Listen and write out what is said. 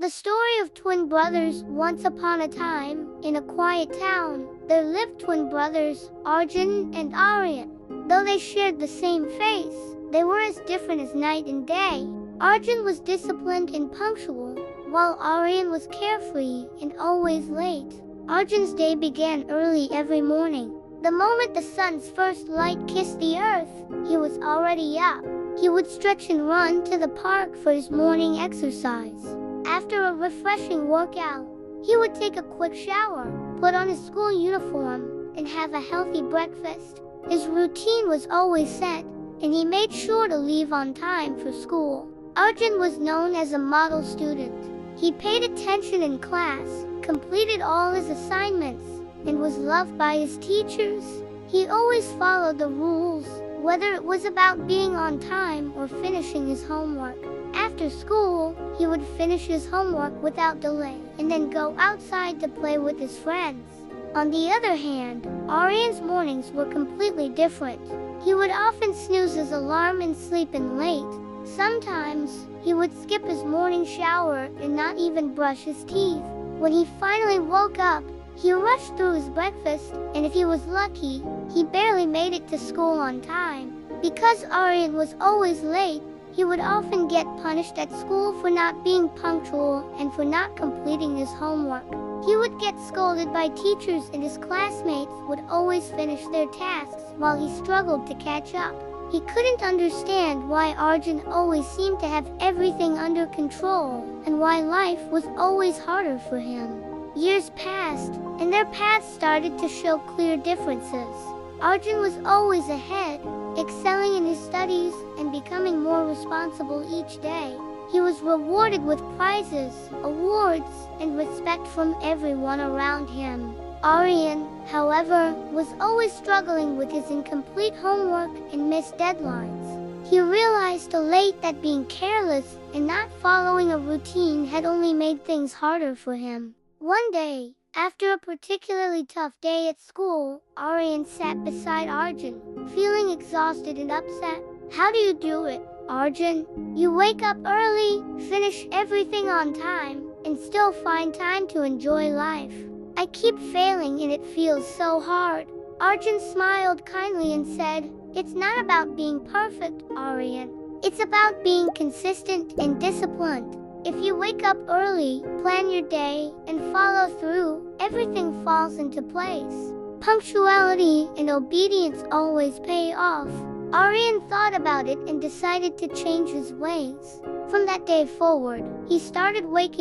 The story of twin brothers. Once upon a time, in a quiet town, there lived twin brothers, Arjun and Aryan. Though they shared the same face, they were as different as night and day. Arjun was disciplined and punctual, while Aryan was carefree and always late. Arjun's day began early every morning. The moment the sun's first light kissed the earth, he was already up. He would stretch and run to the park for his morning exercise. After a refreshing workout, he would take a quick shower, put on his school uniform, and have a healthy breakfast. His routine was always set, and he made sure to leave on time for school. Arjun was known as a model student. He paid attention in class, completed all his assignments, and was loved by his teachers. He always followed the rules, whether it was about being on time or finishing his homework. After school, he would finish his homework without delay and then go outside to play with his friends. On the other hand, Aryan's mornings were completely different. He would often snooze his alarm and sleep in late. Sometimes, he would skip his morning shower and not even brush his teeth. When he finally woke up, he rushed through his breakfast, and if he was lucky, he barely made it to school on time. Because Aryan was always late, he would often get punished at school for not being punctual and for not completing his homework. He would get scolded by teachers, and his classmates would always finish their tasks while he struggled to catch up. He couldn't understand why Arjun always seemed to have everything under control and why life was always harder for him. Years passed, and their paths started to show clear differences. Arjun was always ahead, excelling in his studies and becoming more responsible each day. He was rewarded with prizes, awards, and respect from everyone around him. Aryan, however, was always struggling with his incomplete homework and missed deadlines. He realized too late that being careless and not following a routine had only made things harder for him. One day, after a particularly tough day at school, Aryan sat beside Arjun, feeling exhausted and upset. "How do you do it, Arjun? You wake up early, finish everything on time, and still find time to enjoy life. I keep failing and it feels so hard." Arjun smiled kindly and said, "It's not about being perfect, Aryan. It's about being consistent and disciplined. If you wake up early, plan your day, and follow through, everything falls into place. Punctuality and obedience always pay off." Aryan thought about it and decided to change his ways. From that day forward, he started waking